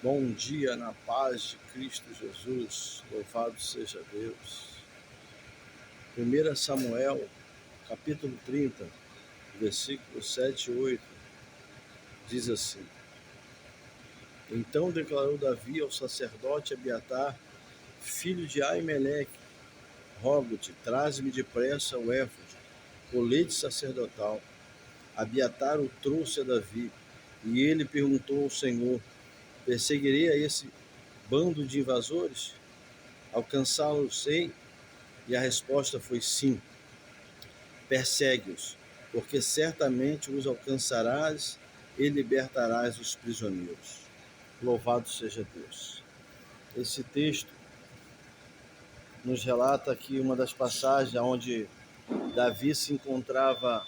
Bom dia na paz de Cristo Jesus, louvado seja Deus. 1 Samuel, capítulo 30, versículos 7 e 8, diz assim: Então declarou Davi ao sacerdote Abiatar, filho de Aimeleque: Rogo-te, traze-me depressa o éfode, colete sacerdotal. Abiatar o trouxe a Davi, e ele perguntou ao Senhor: Perseguirei a esse bando de invasores? Alcançá-los-ei? E a resposta foi sim. Persegue-os, porque certamente os alcançarás e libertarás os prisioneiros. Louvado seja Deus. Esse texto nos relata aqui uma das passagens onde Davi se encontrava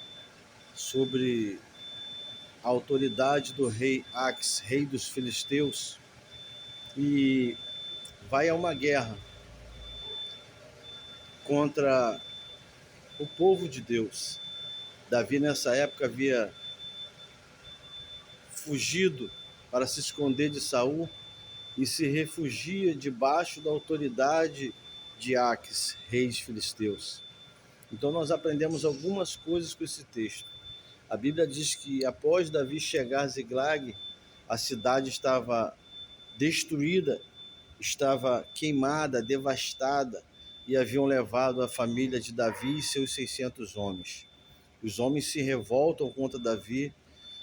sobre a autoridade do rei Ax, rei dos filisteus, e vai a uma guerra contra o povo de Deus. Davi nessa época havia fugido para se esconder de Saul e se refugia debaixo da autoridade de Aques, rei dos filisteus. Então nós aprendemos algumas coisas com esse texto. A Bíblia diz que após Davi chegar a Ziglag, a cidade estava destruída, estava queimada, devastada, e haviam levado a família de Davi e seus 600 homens. Os homens se revoltam contra Davi,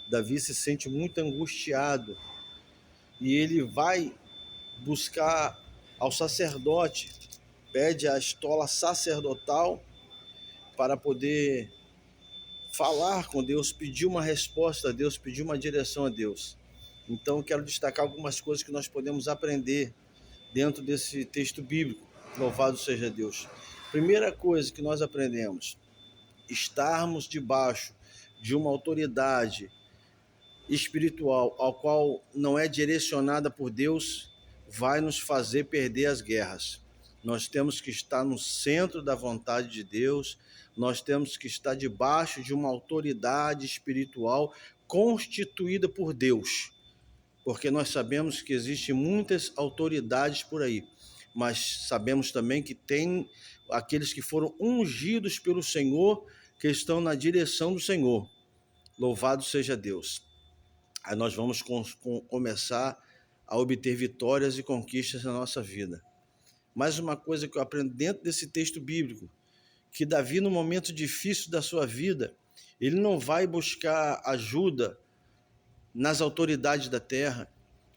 Davi se sente muito angustiado, e ele vai buscar ao sacerdote, pede a estola sacerdotal para poder falar com Deus, pedir uma resposta a Deus, pedir uma direção a Deus. Então, quero destacar algumas coisas que nós podemos aprender dentro desse texto bíblico. Louvado seja Deus. Primeira coisa que nós aprendemos: estarmos debaixo de uma autoridade espiritual ao qual não é direcionada por Deus, vai nos fazer perder as guerras. Nós temos que estar no centro da vontade de Deus, nós temos que estar debaixo de uma autoridade espiritual constituída por Deus, porque nós sabemos que existem muitas autoridades por aí, mas sabemos também que tem aqueles que foram ungidos pelo Senhor, que estão na direção do Senhor. Louvado seja Deus. Aí nós vamos começar a obter vitórias e conquistas na nossa vida. Mais uma coisa que eu aprendo dentro desse texto bíblico, que Davi, no momento difícil da sua vida, ele não vai buscar ajuda nas autoridades da terra,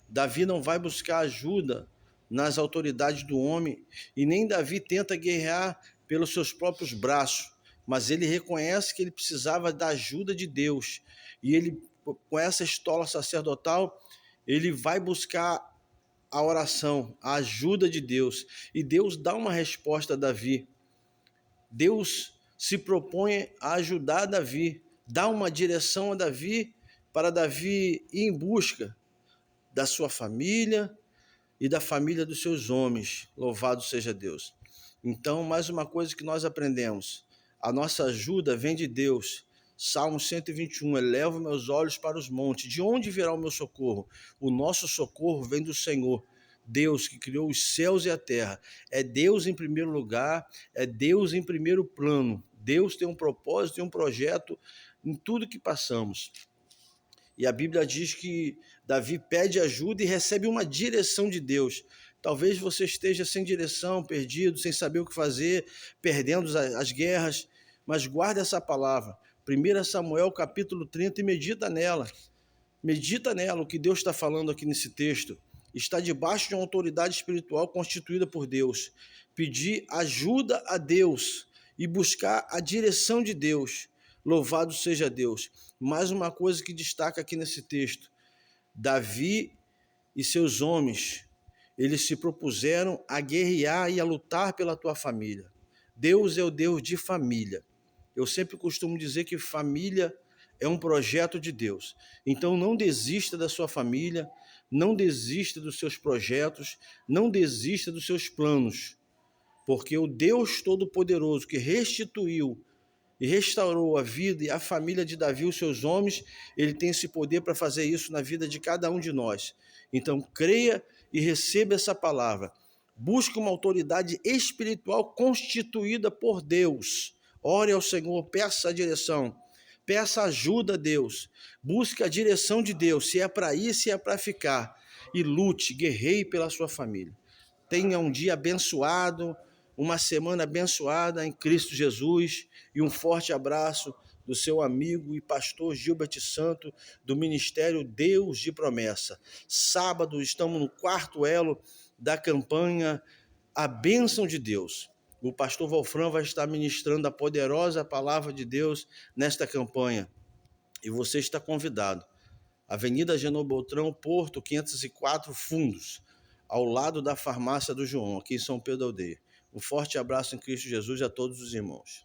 Davi não vai buscar ajuda nas autoridades do homem, e nem Davi tenta guerrear pelos seus próprios braços, mas ele reconhece que ele precisava da ajuda de Deus, e ele, com essa estola sacerdotal, ele vai buscar a oração, a ajuda de Deus, e Deus dá uma resposta a Davi. Deus se propõe a ajudar Davi, dá uma direção a Davi, para Davi ir em busca da sua família e da família dos seus homens. Louvado seja Deus. Então, mais uma coisa que nós aprendemos: a nossa ajuda vem de Deus. Salmo 121, elevo meus olhos para os montes. De onde virá o meu socorro? O nosso socorro vem do Senhor, Deus que criou os céus e a terra. É Deus em primeiro lugar, é Deus em primeiro plano. Deus tem um propósito e um projeto em tudo que passamos. E a Bíblia diz que Davi pede ajuda e recebe uma direção de Deus. Talvez você esteja sem direção, perdido, sem saber o que fazer, perdendo as guerras, mas guarda essa palavra. 1 Samuel capítulo 30 e medita nela. Medita nela, o que Deus está falando aqui nesse texto. Está debaixo de uma autoridade espiritual constituída por Deus. Pedir ajuda a Deus e buscar a direção de Deus. Louvado seja Deus. Mais uma coisa que destaca aqui nesse texto: Davi e seus homens, eles se propuseram a guerrear e a lutar pela tua família. Deus é o Deus de família. Eu sempre costumo dizer que família é um projeto de Deus. Então não desista da sua família, não desista dos seus projetos, não desista dos seus planos, porque o Deus Todo-Poderoso que restituiu e restaurou a vida e a família de Davi, os seus homens, ele tem esse poder para fazer isso na vida de cada um de nós. Então, creia e receba essa palavra. Busque uma autoridade espiritual constituída por Deus. Ore ao Senhor, peça a direção, peça ajuda a Deus, busque a direção de Deus, se é para ir, se é para ficar, e lute, guerreie pela sua família. Tenha um dia abençoado, uma semana abençoada em Cristo Jesus, e um forte abraço do seu amigo e pastor Gilbert Santo, do Ministério Deus de Promessa. Sábado estamos no 4º elo da campanha A Bênção de Deus. O pastor Wolfram vai estar ministrando a poderosa palavra de Deus nesta campanha. E você está convidado. Avenida Genô Beltrão, Porto 504 Fundos, ao lado da farmácia do João, aqui em São Pedro da Aldeia. Um forte abraço em Cristo Jesus a todos os irmãos.